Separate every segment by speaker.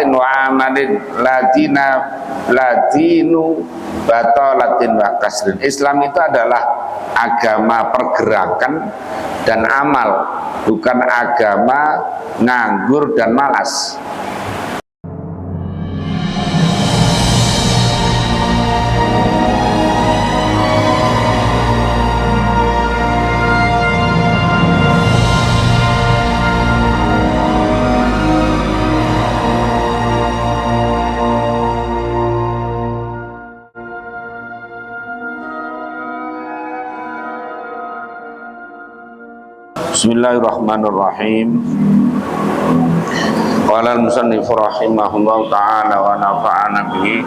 Speaker 1: wa amalin ladinu batalatin wa kasrin. Islam itu adalah agama pergerakan dan amal, bukan agama nganggur dan malas. Bismillahirrahmanirrahim. Qala al-musannif rahimahullah ta'ala wa nafa'ana bihi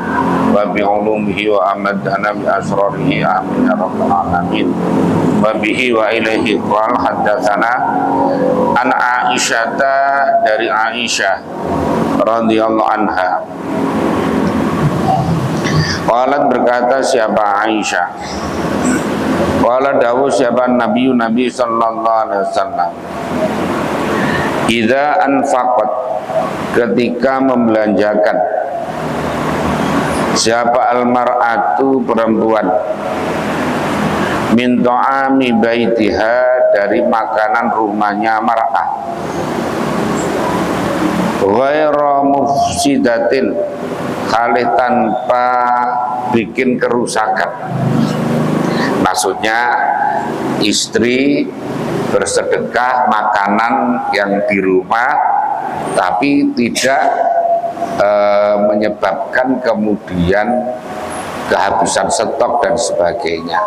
Speaker 1: wa bi'ulumihi wa amadana bi asrarihi amin ya rabbal alamin. Wa bihi wa ilaihi qala haddatsana an Aisyata, dari Aisyah radhiyallahu anha. Qalat, berkata siapa Aisyah, qala dawuh siapa Nabi sallallahu alaihi wasallam, idza anfaqat, ketika membelanjakan, siapa almar'atu, perempuan, min ta'ami baitiha, dari makanan rumahnya mar'ah, ghairu mufsidatin, kali tanpa bikin kerusakan. Maksudnya istri bersedekah makanan yang di rumah tapi tidak menyebabkan kemudian kehabisan stok dan sebagainya.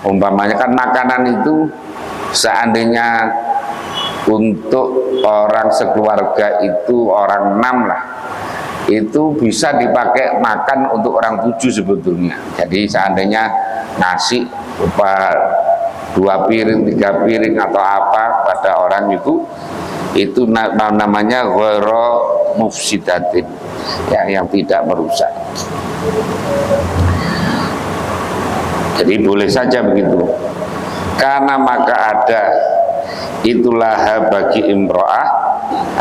Speaker 1: Umpamanya kan makanan itu seandainya untuk orang sekeluarga itu orang 6 lah, itu bisa dipakai makan untuk orang 7 sebetulnya. Jadi seandainya nasi berupa 2 piring, 3 piring atau apa pada orang itu namanya ghairu mufsidatin, yang tidak merusak. Jadi boleh saja begitu. Karena maka ada itulah bagi imro'ah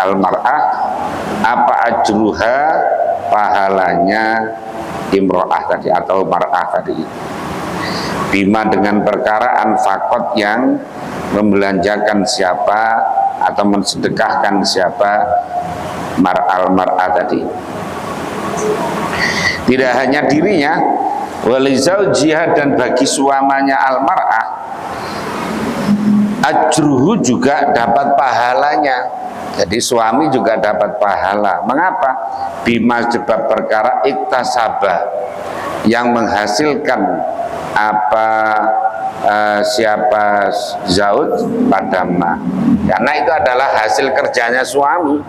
Speaker 1: almar'ah, apa ajruha, pahalanya imro'ah tadi atau mar'ah tadi, bima, dengan perkara anfaqat, yang membelanjakan siapa atau mensedekahkan siapa mar'ah tadi. Tidak hanya dirinya, walizaujiha, dan bagi suaminya almar'ah, ajruhu, juga dapat pahalanya. Jadi suami juga dapat pahala. Mengapa? Bima, sebab perkara iktasabah, yang menghasilkan apa siapa zauj pada ma, karena itu adalah hasil kerjanya suami,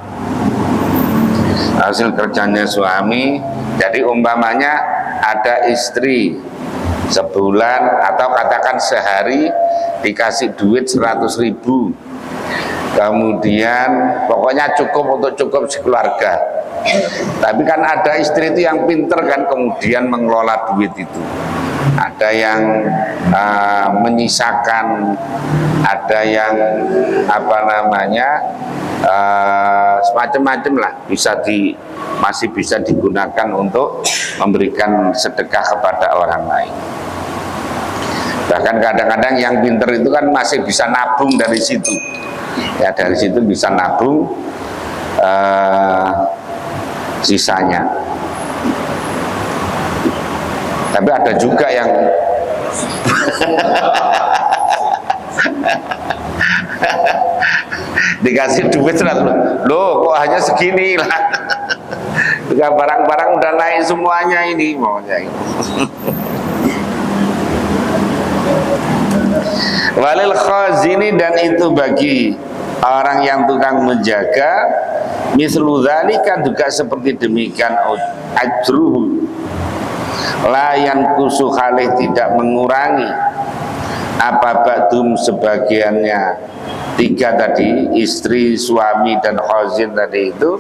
Speaker 1: hasil kerjanya suami. Jadi umpamanya ada istri sebulan atau katakan sehari dikasih duit 100.000, kemudian pokoknya cukup sekeluarga. Tapi kan ada istri itu yang pinter kan, kemudian mengelola duit itu. Ada yang menyisakan, ada yang semacam-macam lah, masih bisa digunakan untuk memberikan sedekah kepada orang lain. Bahkan kadang-kadang yang pinter itu kan masih bisa nabung dari situ. Ya, dari situ bisa nabung sisanya. Tapi ada juga yang dikasih duit 100, loh kok hanya segini lah. Barang-barang udah naik semuanya ini maunya. Walil khazini, dan itu bagi orang yang tukang menjaga, mislu dzalika, juga seperti demikian, ajruhu, layan kusu, khalih tidak mengurangi, apa ba'dum, sebagiannya 3 tadi, istri, suami, dan khazin tadi itu,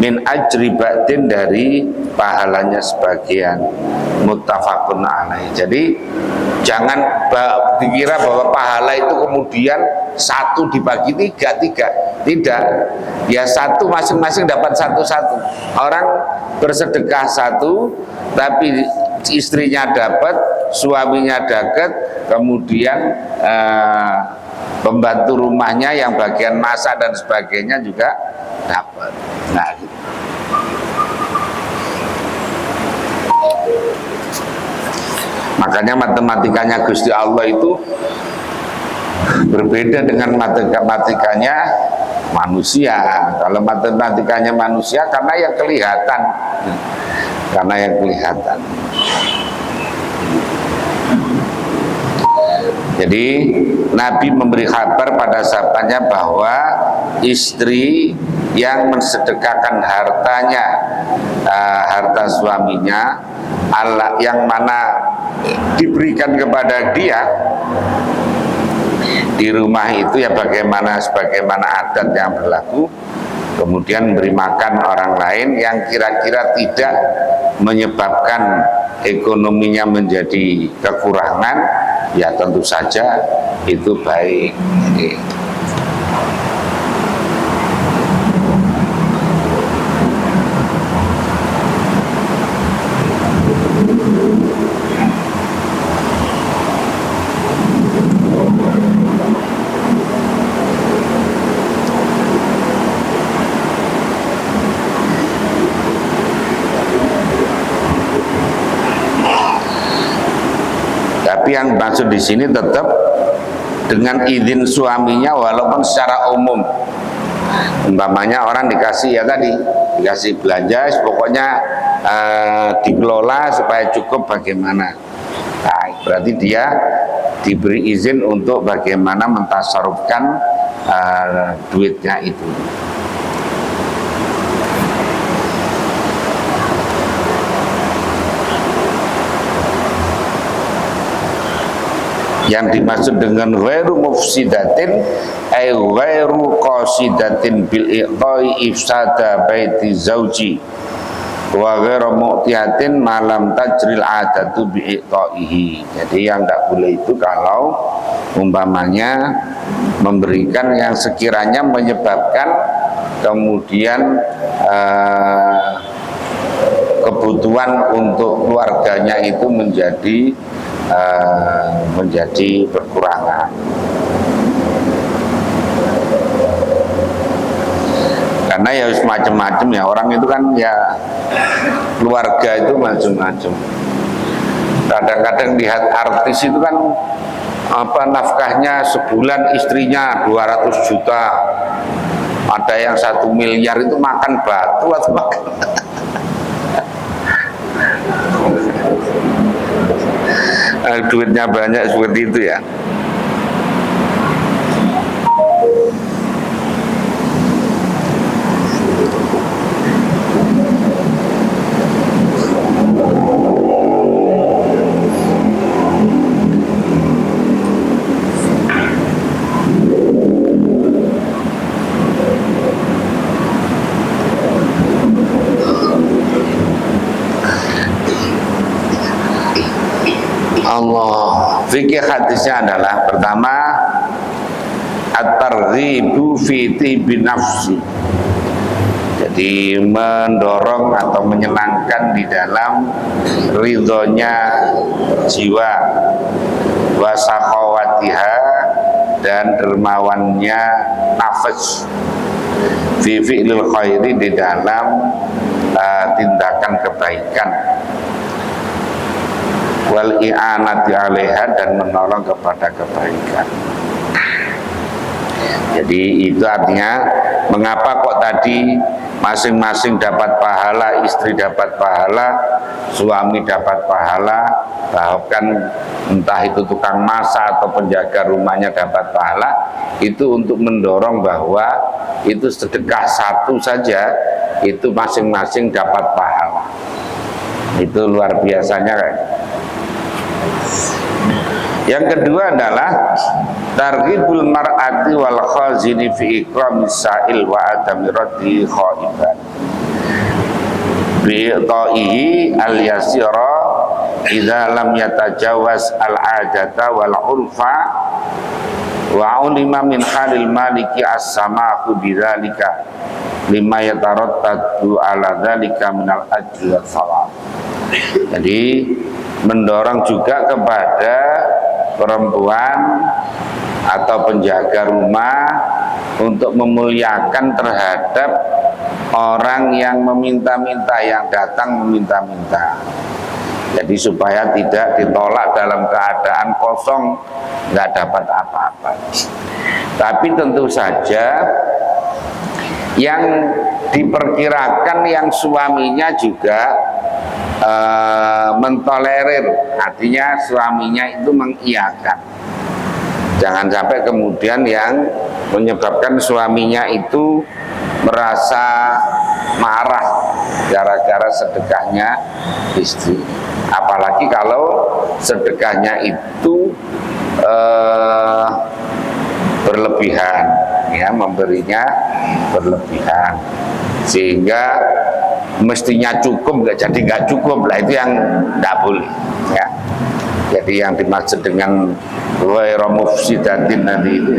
Speaker 1: min ajri ba'din, dari pahalanya sebagian, muttafaqun alaih. Jadi jangan dikira bahwa pahala itu kemudian satu dibagi tiga, tidak. Ya satu, masing-masing dapat satu-satu. Orang bersedekah satu, tapi istrinya dapat, suaminya dapat, kemudian pembantu rumahnya yang bagian masak dan sebagainya juga dapat. Nah, gitu. Makanya matematikanya Gusti Allah itu berbeda dengan matematikanya manusia. Kalau matematikanya manusia karena yang kelihatan, Jadi Nabi memberi kabar pada sahabatnya bahwa istri yang mensedekahkan hartanya, harta suaminya, yang mana diberikan kepada dia di rumah itu, ya sebagaimana adat yang berlaku, kemudian memberi makan orang lain yang kira-kira tidak menyebabkan ekonominya menjadi kekurangan, ya tentu saja itu baik. Tapi yang maksud di sini tetap dengan izin suaminya, walaupun secara umum. Umpamanya orang dikasih, ya tadi dikasih belanja, pokoknya dikelola supaya cukup bagaimana. Nah, berarti dia diberi izin untuk bagaimana mentasarufkan duitnya itu. Yang dimaksud dengan ghairu mufsidatin ay ghairu qasidatin bil iqtai ifsada baiti zauji wa ghairu mu'tiyatin malam tajril adatu bi iqtaihi. Jadi yang tidak boleh itu kalau umpamanya memberikan yang sekiranya menyebabkan kemudian kebutuhan untuk keluarganya itu menjadi berkurangan. Karena ya macam-macam ya, orang itu kan ya keluarga itu macam-macam. Kadang-kadang lihat artis itu kan nafkahnya sebulan istrinya 200 juta, ada yang 1 miliar itu makan batu atau makan duitnya banyak seperti itu ya. Allah, fikih hadisnya adalah pertama at-targhibu fi tibi nafsi. Jadi mendorong atau menyenangkan di dalam ridhonya jiwa, wa sakhawatiha, dan dermawannya nafas, fi fi'lil khairi, di dalam tindakan kebaikan, wal i'anati 'alaiha, dan menolong kepada kebaikan. Jadi itu artinya mengapa kok tadi masing-masing dapat pahala, istri dapat pahala, suami dapat pahala, bahkan entah itu tukang masak atau penjaga rumahnya dapat pahala, itu untuk mendorong bahwa itu sedekah satu saja itu masing-masing dapat pahala. Itu luar biasanya kan. Yang kedua adalah targhibul mar'ati wal khazini fi ikramis sa'il wa adami raddi khaiban. bi ta'ihi al yasira idza lam yatajawaz al adata wal urfa wa ulima min halil maliki as-samahu bidzalika lima yatarattadu ala dzalika minal ajri wa thawab. Jadi mendorong juga kepada perempuan atau penjaga rumah untuk memuliakan terhadap orang yang meminta-minta, yang datang meminta-minta. Jadi supaya tidak ditolak dalam keadaan kosong, nggak dapat apa-apa. Tapi tentu saja yang diperkirakan yang suaminya juga mentolerir, artinya suaminya itu mengiyakan. Jangan sampai kemudian yang menyebabkan suaminya itu merasa marah gara-gara sedekahnya istri. Apalagi kalau sedekahnya itu berlebihan, ya, memberinya berlebihan sehingga mestinya cukup nggak cukup lah, itu yang nggak boleh, ya. Jadi yang dimaksud dengan ghairu mufsidatin nanti itu.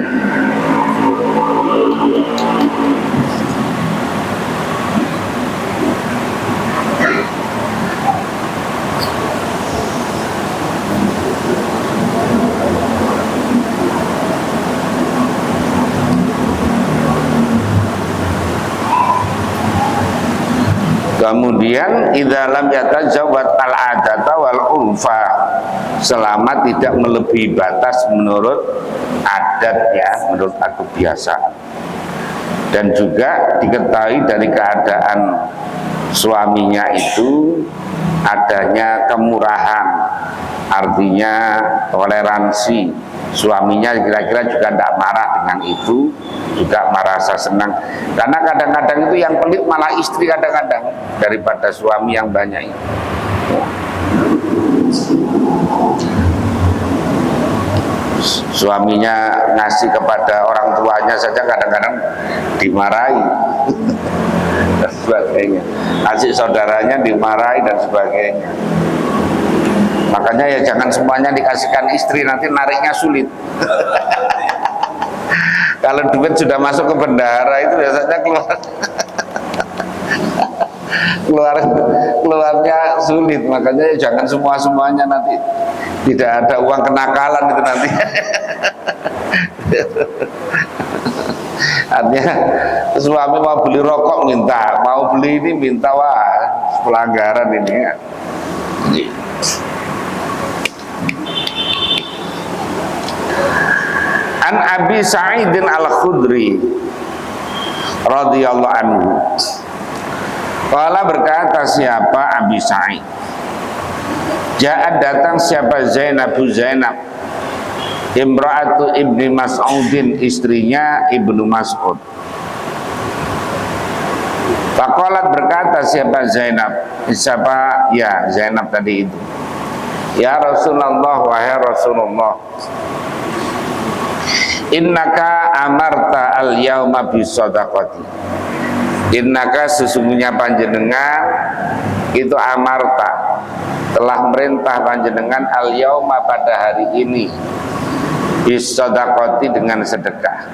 Speaker 1: Kemudian idza lam yatajawaz al-adata wal urfa, selama tidak melebihi batas menurut adat, ya, menurut kebiasaan. Dan juga diketahui dari keadaan suaminya itu adanya kemurahan, artinya toleransi. Suaminya kira-kira juga tidak marah dengan itu, juga merasa senang. Karena kadang-kadang itu yang pelit malah istri kadang-kadang daripada suami yang banyak itu. Suaminya ngasih kepada orang tuanya saja kadang-kadang dimarahi dan sebagainya, ngasih saudaranya dimarahi dan sebagainya. Makanya ya jangan semuanya dikasihkan istri, nanti nariknya sulit. Kalau duit sudah masuk ke bendahara itu biasanya keluarnya sulit. Makanya ya jangan semuanya nanti, tidak ada uang kenakalan itu nanti. Artinya suami mau beli rokok minta, mau beli ini minta, wah pelanggaran ini, ya. An Abi Sa'idin Al-Khudri radhiyallahu anhu, qala, berkata siapa Abi Sa'id, ja'at, datang siapa Zainabu Zainab, imra'atu Ibni Mas'udin, istrinya Ibnu Mas'ud. Faqalat, berkata siapa Zainab, siapa, ya Zainab tadi itu, ya Rasulullah, wahai Rasulullah, innaka amarta al-yauma bisadaqati, innaka, sesungguhnya panjenengan itu amarta, telah merintah panjenengan al-yauma, pada hari ini, bisadaqati, dengan sedekah.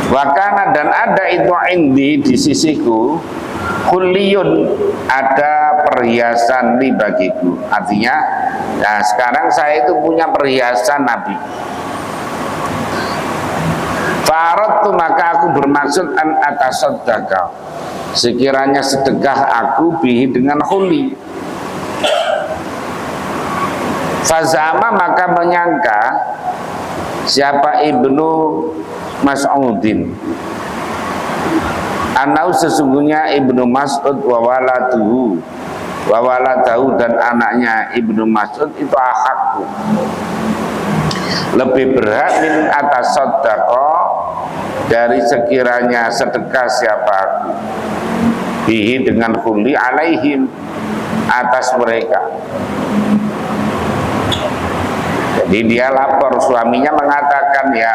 Speaker 1: Wakana, dan ada itu indi, di sisiku, kulliyun, ada perhiasan li bagiku. Artinya, nah sekarang saya itu punya perhiasan Nabi. Faradtu, maka aku bermaksud an atasaddaqah, sekiranya sedekah aku bihi, dengan khuli. Fazama, maka menyangka siapa Ibnu Mas'udin, anau, sesungguhnya Ibnu Mas'ud wa waladahu, dan anaknya Ibnu Mas'ud itu ahakku, lebih berhak min atasaddaqah, dari sekiranya sedekah siapa aku bihi, dengan khuli, alaihim, atas mereka. Jadi dia lapor, suaminya mengatakan ya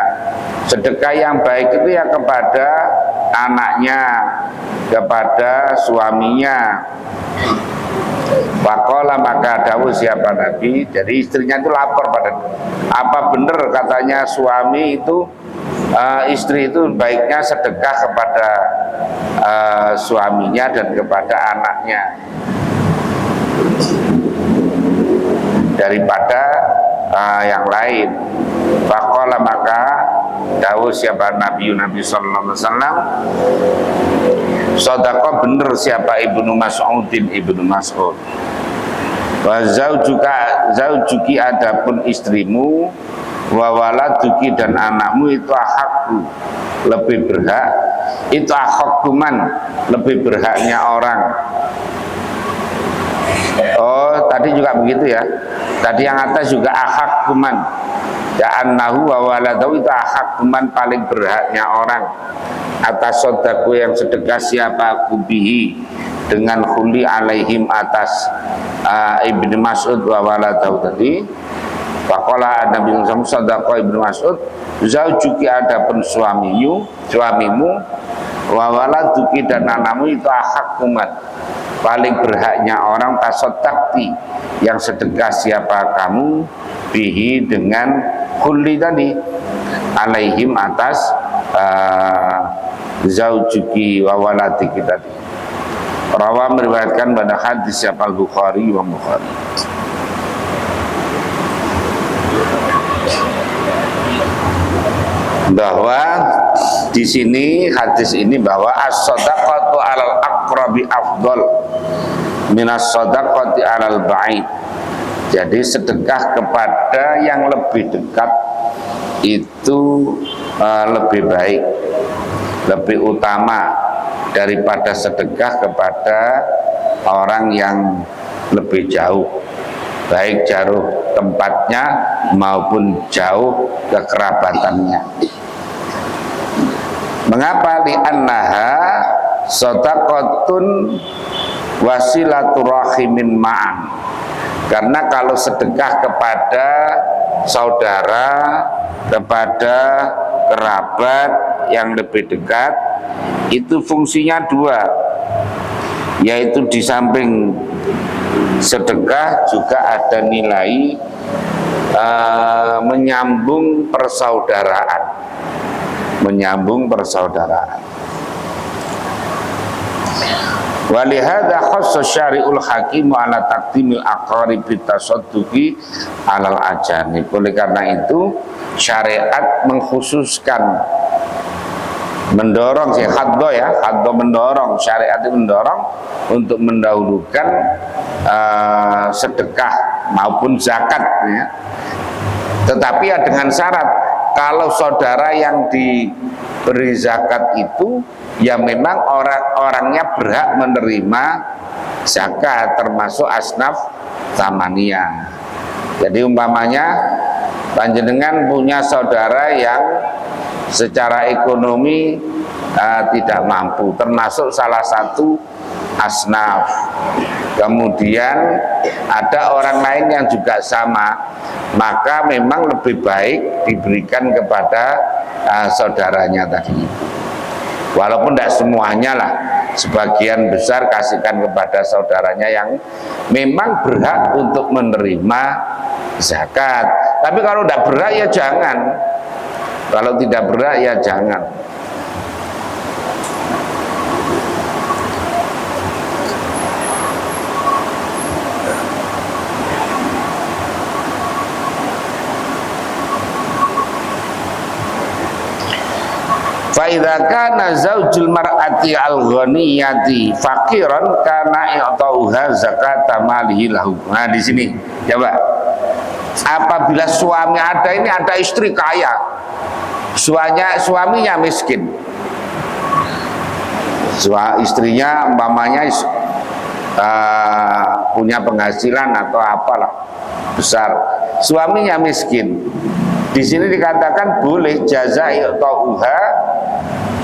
Speaker 1: sedekah yang baik itu ya kepada anaknya, kepada suaminya. Wakola maka dawuh siapa Nabi, jadi istrinya itu lapor pada, apa benar katanya suami itu istri itu baiknya sedekah kepada suaminya dan kepada anaknya daripada yang lain. Wakola maka dawuh siapa Nabi Sallallahu Alaihi Wasallam, sedekah bener siapa Ibnu Mas'ud. Wa zaujuki adapun istrimu, wa waladuki dan anakmu itu ahakku lebih berhak, itu ahakkuman lebih berhaknya orang. Oh tadi juga begitu ya, tadi yang atas juga ahakkuman ya, annahu wa waladahu itu ahakkuman paling berhaknya orang atas sodaku yang sedekah siapa kubihi dengan khuli alaihim atas Ibnu Mas'ud wa waladahu tadi. Faqala Nabi Muhammad sadaqah Ibnu Mas'ud, zaujuki adapun suamimu wa waladuki dan anakmu itu ahakkuman paling berhaknya orang tasoddaqti yang sedekah siapa kamu bihi dengan khuli tadi alaihim atas zaujuki wa waladiki tadi. Rawa meriwayatkan pada hadis siapa Al-Bukhari wa Bukhari. Bahwa di sini hadis ini bahwa as-shadaqatu 'alal aqrabi afdal minas shadaqati 'alal ba'id. Jadi sedekah kepada yang lebih dekat itu lebih baik, lebih utama daripada sedekah kepada orang yang lebih jauh, baik jauh tempatnya maupun jauh kekerabatannya. Mengapa? Li'annaha shadaqatun wasilaturahimin ma'an. Karena kalau sedekah kepada saudara, kepada kerabat yang lebih dekat, itu fungsinya dua, yaitu di samping sedekah juga ada nilai menyambung persaudaraan, walihada khassa syari'ul hakim ala taqdimil aqarib bitasadduqi alal ajanib. Oleh karena itu syariat mengkhususkan, mendorong mendorong, syariat itu mendorong untuk mendahulukan sedekah maupun zakat ya. Tetapi ya dengan syarat, kalau saudara yang diberi zakat itu ya memang orangnya berhak menerima zakat, termasuk asnaf tamaniyah. Jadi umpamanya panjenengan punya saudara yang secara ekonomi tidak mampu, termasuk salah satu asnaf, kemudian ada orang lain yang juga sama, maka memang lebih baik diberikan kepada saudaranya tadi. Walaupun tidak semuanya lah, sebagian besar kasihkan kepada saudaranya yang memang berhak untuk menerima zakat. Tapi kalau tidak berhak ya jangan. Kalau tidak berhak ya jangan. Fa idza kana zaujul mar'ati al-ghaniyati faqiran kana i'tauha zakata malihi lahu. Nah di sini coba, apabila suami ada istri kaya, suaminya miskin, istrinya umpamanya punya penghasilan atau apalah besar, suaminya miskin. Di sini dikatakan boleh jazai atau uha,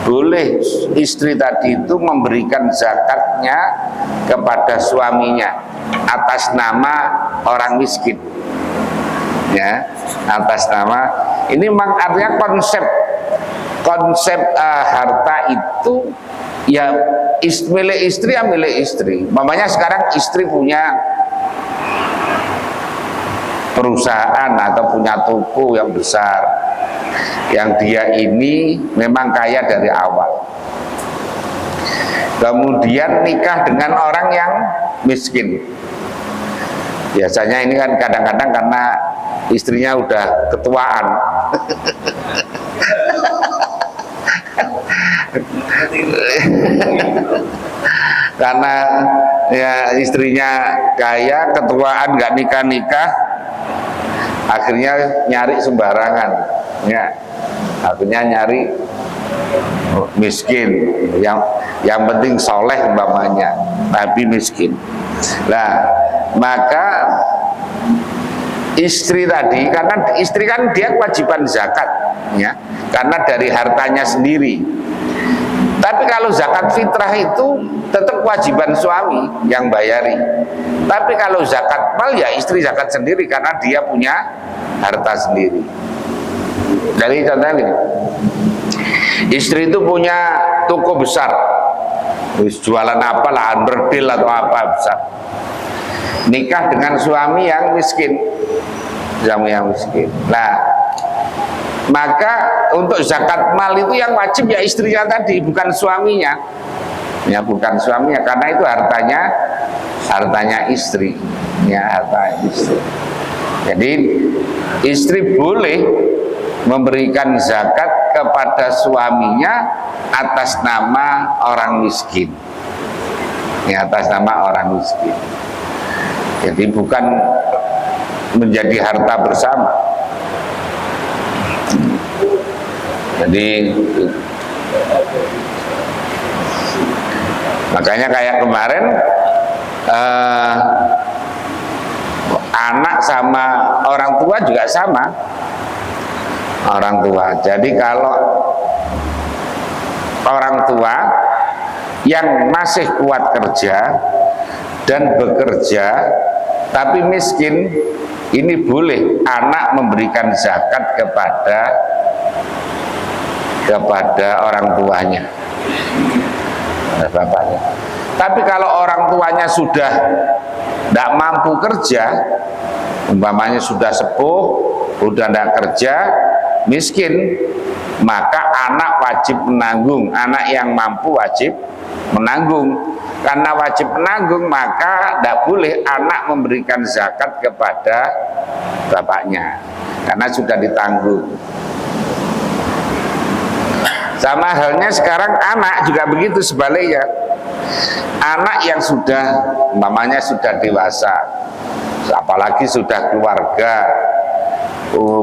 Speaker 1: boleh istri tadi itu memberikan zakatnya kepada suaminya atas nama orang miskin. ya, atas nama ini memang artinya konsep harta itu ya milik istri ya milik istri. Mamanya sekarang istri punya perusahaan atau punya toko yang besar, yang dia ini memang kaya dari awal, kemudian nikah dengan orang yang miskin. Biasanya ini kan kadang-kadang karena istrinya udah ketuaan karena ya istrinya kaya, ketuaan, nggak nikah-nikah, akhirnya nyari sembarangan ya, akhirnya nyari miskin, yang penting soleh umpamanya, tapi miskin. Nah, maka istri tadi, karena istri kan dia kewajiban zakat ya, karena dari hartanya sendiri. Tapi kalau zakat fitrah itu tetap kewajiban suami yang bayari. Tapi kalau zakat mal ya istri zakat sendiri karena dia punya harta sendiri. Jadi contohnya gini, istri itu punya toko besar, jualan apa lah, underdeal atau apa besar, nikah dengan suami yang miskin, Nah, maka untuk zakat mal itu yang wajib ya istrinya tadi, bukan suaminya. Ya bukan suaminya, karena itu hartanya istri. Ya, harta istri. Jadi istri boleh memberikan zakat kepada suaminya atas nama orang miskin. Ya, atas nama orang miskin. Jadi bukan menjadi harta bersama. Jadi makanya kayak kemarin anak sama orang tua juga sama, orang tua. Jadi kalau orang tua yang masih kuat kerja dan bekerja tapi miskin, ini boleh anak memberikan zakat kepada orang tuanya, bapaknya. Tapi kalau orang tuanya sudah tidak mampu kerja, umpamanya sudah sepuh, sudah tidak kerja, miskin, maka anak wajib menanggung. Anak yang mampu wajib menanggung. Karena wajib menanggung, maka tidak boleh anak memberikan zakat kepada bapaknya, karena sudah ditanggung. Sama halnya sekarang anak juga begitu sebaliknya. Anak yang sudah umpamanya sudah dewasa, apalagi sudah keluarga,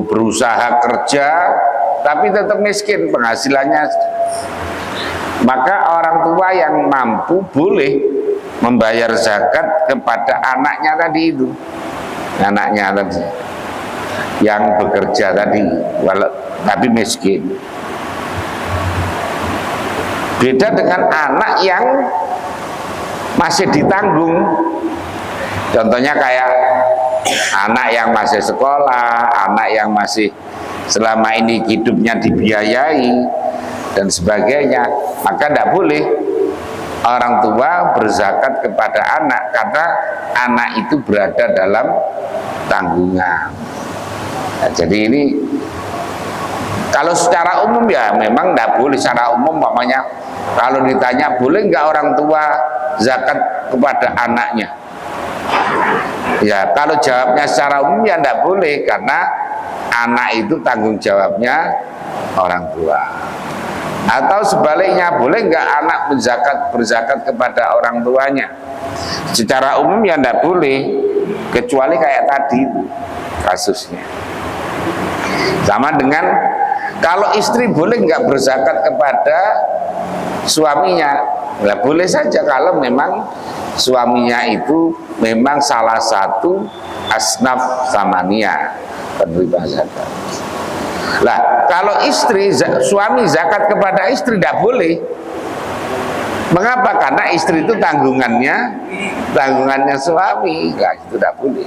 Speaker 1: berusaha kerja tapi tetap miskin penghasilannya, maka orang tua yang mampu boleh membayar zakat kepada anaknya tadi itu, anaknya tadi yang bekerja tadi tapi miskin. Beda dengan anak yang masih ditanggung. Contohnya kayak anak yang masih sekolah, anak yang masih selama ini hidupnya dibiayai dan sebagainya, maka tidak boleh orang tua berzakat kepada anak, karena anak itu berada dalam tanggungan. Nah, jadi ini kalau secara umum ya memang tidak boleh secara umum. Mamanya kalau ditanya boleh nggak orang tua zakat kepada anaknya, ya kalau jawabnya secara umum ya tidak boleh, karena anak itu tanggung jawabnya orang tua. Atau sebaliknya, boleh nggak anak berzakat kepada orang tuanya? Secara umum ya tidak boleh, kecuali kayak tadi itu kasusnya. Sama dengan kalau istri boleh nggak berzakat kepada suaminya? Nggak boleh saja kalau memang suaminya itu memang salah satu asnaf samaniyah, penerima zakat. Lah, kalau suami zakat kepada istri tidak boleh. Mengapa? Karena istri itu tanggungannya suami, itu tidak boleh.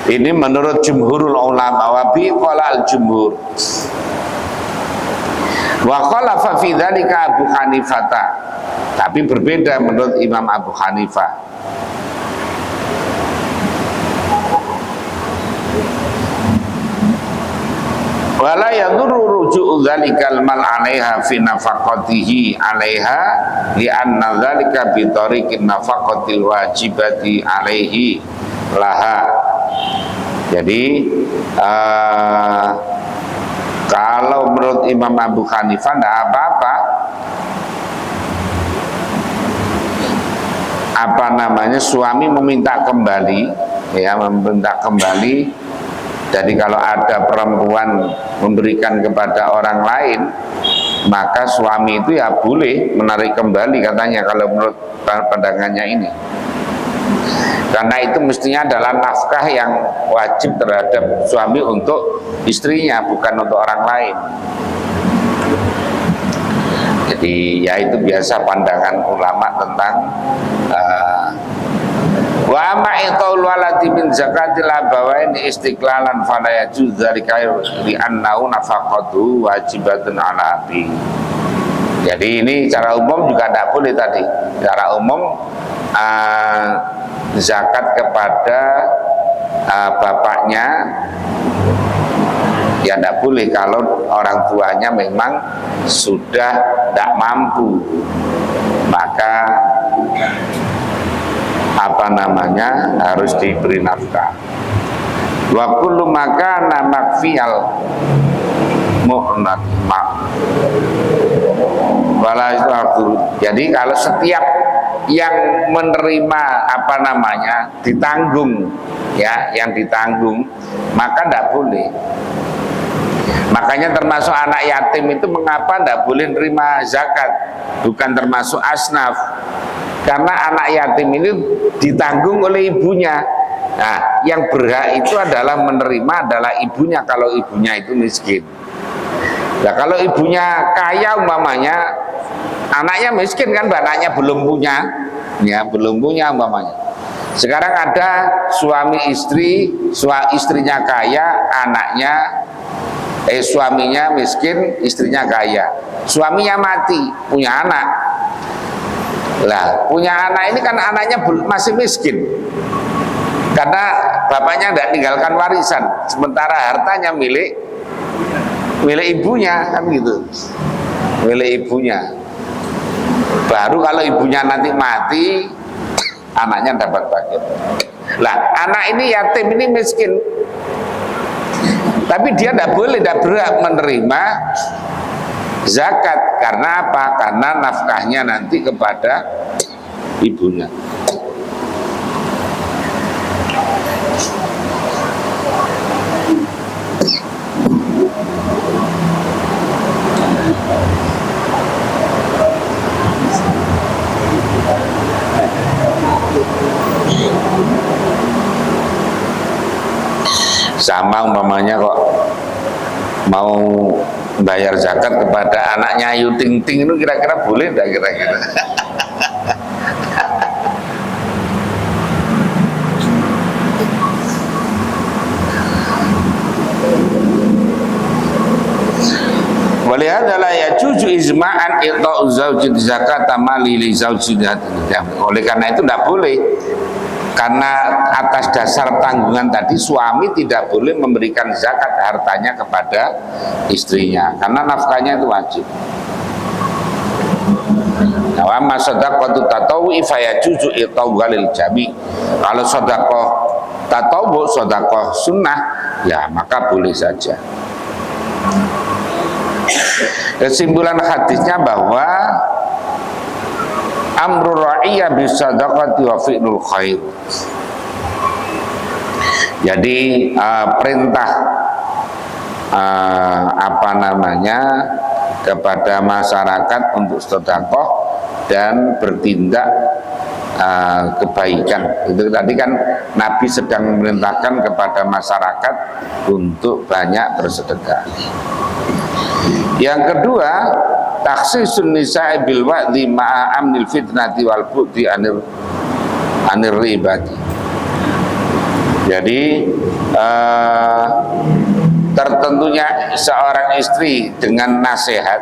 Speaker 1: Ini menurut jumhurul ulama, wa bi qala al jumhur. Wa khalafa fi dzalika Abu Hanifah. Tapi berbeda menurut Imam Abu Hanifah. Wala yadurru ruju'u dzalikal mal 'alaiha fi nafaqatihi 'alaiha li'anna dzalika bi tariqin nafaqatil wajibati 'alaihi laha. Jadi kalau menurut Imam Abu Hanifah tidak apa-apa suami meminta kembali, ya, meminta kembali. Jadi kalau ada perempuan memberikan kepada orang lain, maka suami itu ya boleh menarik kembali katanya kalau menurut pandangannya ini. Karena itu mestinya adalah nafkah yang wajib terhadap suami untuk istrinya, bukan untuk orang lain. Jadi ya itu biasa pandangan ulama tentang wa amma iqaul waladi min zakatil abawain istiqlalan fala yajuz dzalika li annahu nafaqatu wajibatun ala abi. Jadi ini cara umum juga tidak boleh tadi. Secara umum zakat kepada bapaknya ya tidak boleh kalau orang tuanya memang sudah tidak mampu, maka harus diberi nafkah. Wa kullu makana makfiyal mu'nat ma. Jadi kalau setiap yang menerima ditanggung, ya, yang ditanggung, maka tidak boleh. Makanya termasuk anak yatim itu mengapa tidak boleh nerima zakat, bukan termasuk asnaf, karena anak yatim ini ditanggung oleh ibunya. Nah, yang berhak itu adalah menerima adalah ibunya kalau ibunya itu miskin. Nah, kalau ibunya kaya umpamanya, anaknya miskin kan, anaknya belum punya, ya, belum punya umpamanya. Sekarang ada suami istri, istrinya kaya, suaminya miskin, istrinya kaya. Suaminya mati, punya anak. Lah, punya anak ini kan anaknya masih miskin. Karena bapaknya tidak tinggalkan warisan, sementara hartanya milik ibunya, kan gitu. Milik ibunya. Baru kalau ibunya nanti mati, anaknya dapat bagian. Lah, anak ini yatim, ini miskin. Tapi dia tidak berhak menerima zakat. Karena apa? Karena nafkahnya nanti kepada ibunya. Sama umpamanya kok mau bayar zakat kepada anaknya Ayu Ting Ting, itu kira-kira boleh enggak kira-kira? Walihada la yajuzu izma'an ita'u zawjid zakata mali li zawjidah. Oleh karena itu tidak boleh, karena atas dasar tanggungan tadi suami tidak boleh memberikan zakat hartanya kepada istrinya, karena nafkahnya itu wajib. Nah, wa shadaqatu tatawwi fa yajuzu ita'u lil jami'. Kalau sedekah tatawwu, sedekah sunnah, ya maka boleh saja. Kesimpulan hadisnya bahwa amrul ra'iyah bisadaqati wa fi'lul khair. Jadi perintah kepada masyarakat untuk sedekah dan bertindak kebaikan. Itu tadi kan Nabi sedang memerintahkan kepada masyarakat untuk banyak bersedekah. Yang kedua, takhsisun nisa'i bil wa'dhi ma'a amnil fitnati wal bu'di anir ribati. Jadi tertentunya seorang istri dengan nasihat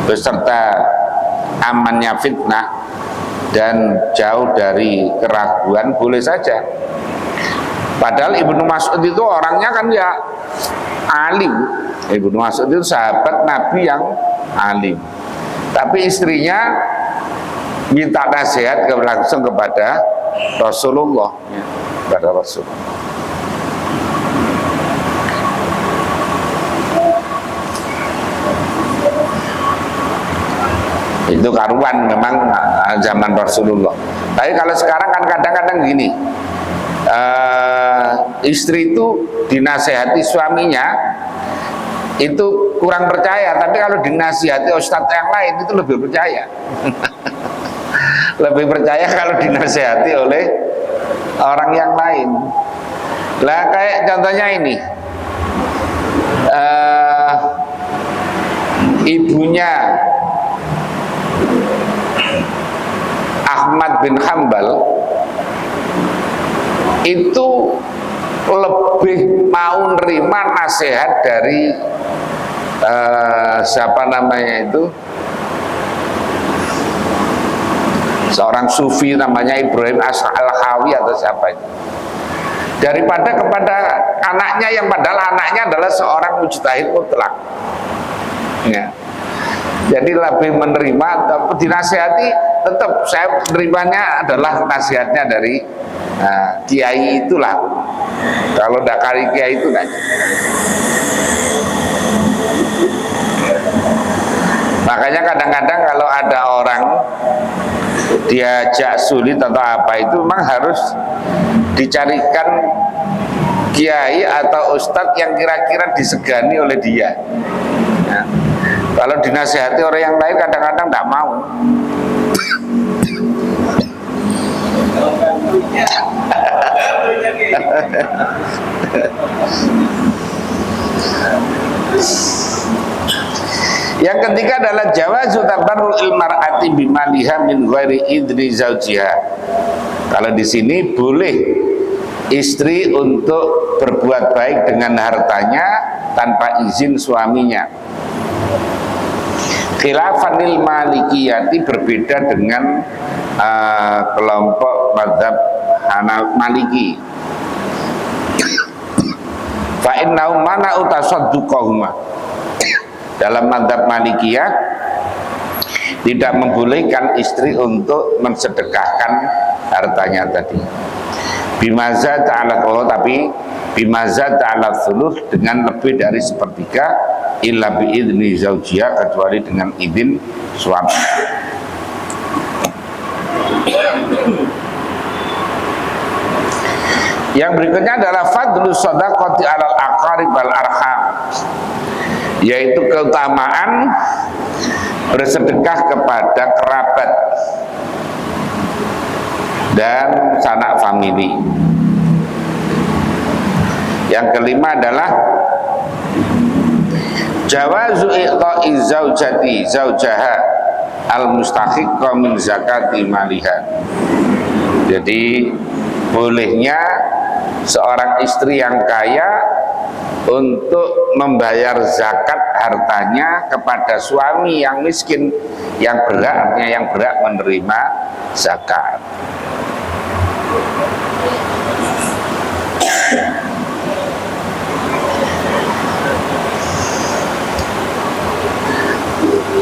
Speaker 1: beserta amannya fitnah dan jauh dari keraguan boleh saja. Padahal Ibnu Mas'ud itu orangnya kan ya alim. Ibnu Mas'ud itu sahabat Nabi yang alim, tapi istrinya minta nasihat langsung kepada Rasulullah, ya, kepada Rasul. Itu karuan memang zaman Rasulullah. Tapi kalau sekarang kan kadang-kadang gini, istri itu dinasehati suaminya itu kurang percaya, tapi kalau dinasihati ustadz yang lain itu lebih percaya. Lebih percaya kalau dinasihati oleh orang yang lain. Lah kayak contohnya ini, ibunya Ahmad bin Hambal itu lebih mau nerima nasihat dari siapa namanya itu, seorang sufi namanya Ibrahim Al-Khawi atau siapa itu, daripada kepada anaknya yang padahal anaknya adalah seorang mujtahid mutlak, ya. Jadi lebih menerima, tapi dinasihati tetap saya menerimanya adalah nasihatnya dari kiai itulah. Kalau tidak kari kiai itu kan. Makanya kadang-kadang kalau ada orang diajak sulit atau apa itu memang harus dicarikan kiai atau ustadz yang kira-kira disegani oleh dia. Ya. Kalau dinasihati orang yang lain kadang-kadang tidak mau. Yang ketiga adalah jawazu tabarru'il mar'ati bimaliha min ghairi idni zaujiha. Kalau di sini boleh istri untuk berbuat baik dengan hartanya tanpa izin suaminya. Khilafanil malikiyati, berbeda dengan kelompok mazhab Maliki. Fa innahu mana'u tasadduqahuma. Dalam mazhab Malikiyah tidak membolehkan istri untuk mensedekahkan hartanya tadi. Bimazad ta'ala qawah, tapi bimazad ta'ala thuluth, dengan lebih dari sepertiga, illa bi'idni zaujiyah, kecuali dengan izin suami. Yang berikutnya adalah fadlu shadaqati alal aqarib wal arham, yaitu keutamaan bersedekah kepada kerabat dan sanak famili. Yang kelima adalah jawazu i'ta'i zaujati zaujaha al-mustahiqqa min zakati maliha. Jadi bolehnya seorang istri yang kaya untuk membayar zakat hartanya kepada suami yang miskin, yang berhak, artinya yang berhak menerima zakat.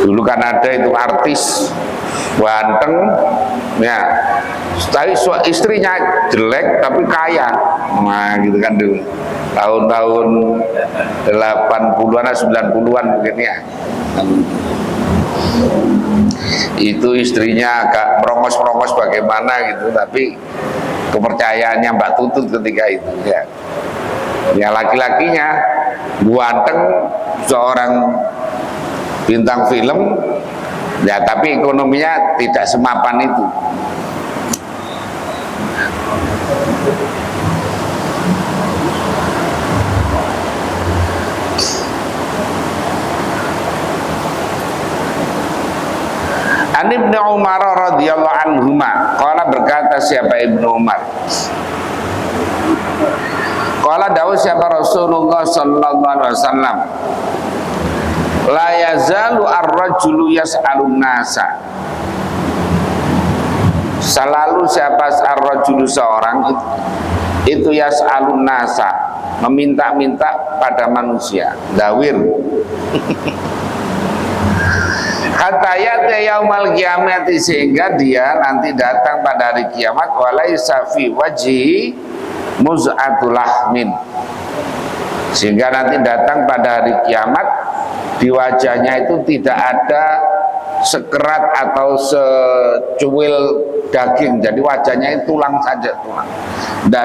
Speaker 1: Dulu kan ada itu artis ganteng, ya, tapi istrinya jelek tapi kaya, nah gitu kan dulu, tahun-tahun 80-an atau 90-an mungkin ya. Itu istrinya agak merongos-merongos bagaimana gitu, tapi kepercayaannya Mbak Tutut ketika itu, ya. Ya laki-lakinya ganteng, seorang bintang film, ya, tapi ekonominya tidak semapan itu. An Ibnu Umar radhiyallahu anhuma, qala, berkata siapa Ibnu Umar, Qala dawuh siapa Rasulullah sallallahu alaihi wasallam, la yazalu ar-rajulu yas'alun nasa. Selalu siapa ar-rajulu seorang itu yas'alun nasa, meminta-minta pada manusia, dawir. Hatta ya'ti yaumal qiyamati, sehingga dia nanti datang pada hari kiamat walaisa fi wajhi muz'atul lahmin, sehingga nanti datang pada hari kiamat di wajahnya itu tidak ada sekerat atau secuil daging, jadi wajahnya itu tulang saja, tulang, tidak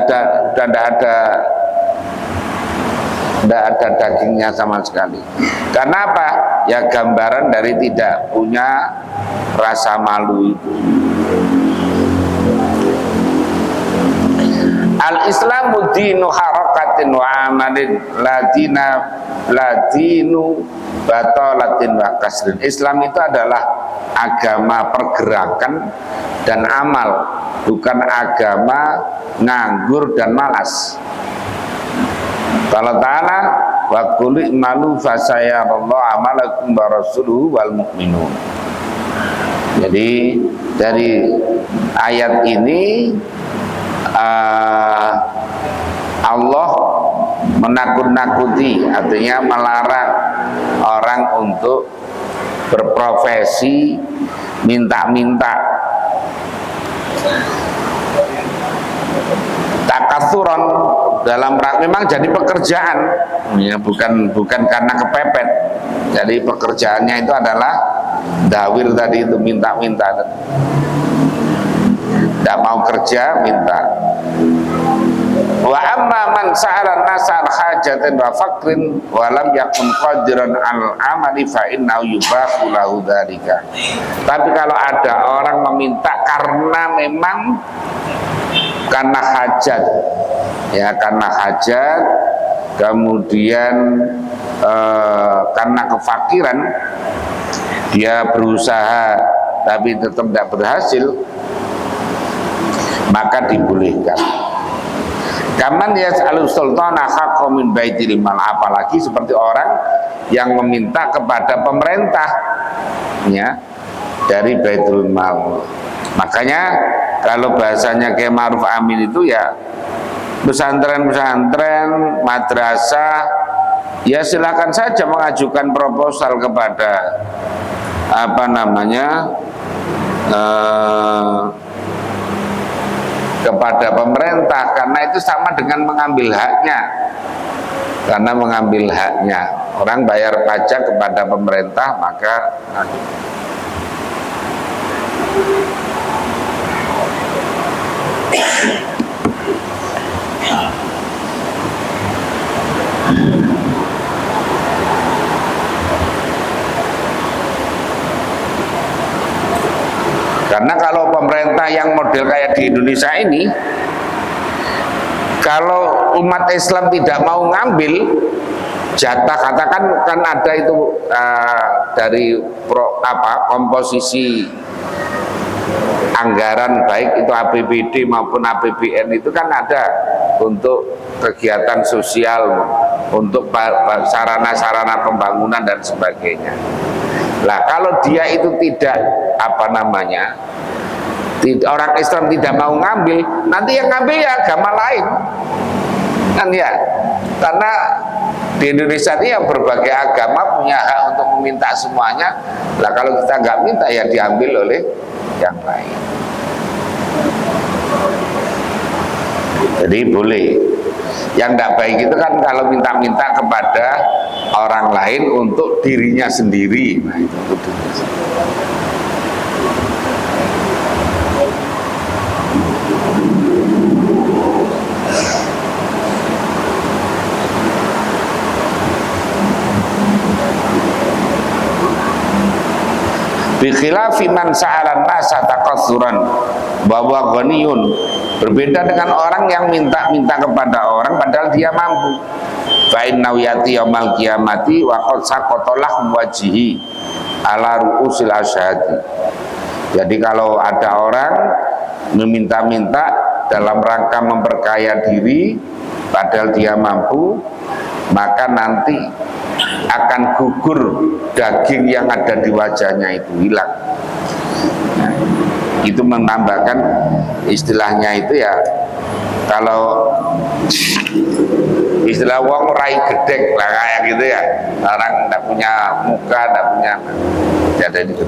Speaker 1: ada dagingnya sama sekali. Karena apa? Ya gambaran dari tidak punya rasa malu itu. Al-Islamu dinu harakatin wa amalin ladinu batalatin wa kasrin. Islam itu adalah agama pergerakan dan amal, bukan agama nganggur dan malas. Allah Ta'ala wa qul i'malu fasayarallahu amalakum wa rasuluhu wal mu'minun. Jadi dari ayat ini Allah menakut-nakuti, artinya melarang orang untuk berprofesi minta-minta, takatsuron, dalam memang jadi pekerjaan ya, bukan karena kepepet. Jadi pekerjaannya itu adalah dawir tadi itu, minta-minta, tidak mau kerja minta. Wa amma man sa'ala nasal hajatin wa faqrin wa lam yakun qadiran al amali fa innahu yubahu lahu dzalika. Tapi kalau ada orang meminta karena memang karena hajat, ya karena hajat, kemudian karena kefakiran dia berusaha tapi tetap tidak berhasil, maka dibolehkan. Kaman yas'alu sultana haqqo min baitil mal, apalagi seperti orang yang meminta kepada pemerintah ya dari baitul mal. Makanya kalau bahasanya Kiai Ma'ruf Amin itu ya pesantren-pesantren, madrasah, ya silakan saja mengajukan proposal kepada apa namanya kepada pemerintah, karena itu sama dengan mengambil haknya. Karena mengambil haknya, orang bayar pajak kepada pemerintah, maka karena kalau pemerintah yang model kayak di Indonesia ini, kalau umat Islam tidak mau ngambil jatah, katakan kan ada itu dari komposisi anggaran baik itu APBD maupun APBN itu kan ada untuk kegiatan sosial, untuk sarana-sarana pembangunan dan sebagainya. Lah kalau dia itu tidak apa namanya, orang Islam tidak mau ngambil, nanti yang ngambil ya agama lain kan ya, karena di Indonesia ini yang berbagai agama punya hak untuk meminta semuanya. Lah kalau kita nggak minta ya diambil oleh yang lain. Jadi boleh. Yang tidak baik itu kan kalau minta-minta kepada orang lain untuk dirinya sendiri. Nah, itu dirinya sendiri. Bikhilafi man sa'alan nasa takatsuran bahwa ghaniyun, berbeda dengan orang yang minta-minta kepada orang padahal dia mampu. Fa inna yati yaumal qiyamati wa qad saqatalah wajhi ala ru'usil asyhadi. Jadi kalau ada orang meminta-minta dalam rangka memperkaya diri padahal dia mampu, maka nanti akan gugur daging yang ada di wajahnya itu hilang. Nah, itu menambahkan istilahnya itu ya, kalau istilah wong rai gedek lah kayak gitu ya, orang tidak punya muka, tidak punya, jadi gitu.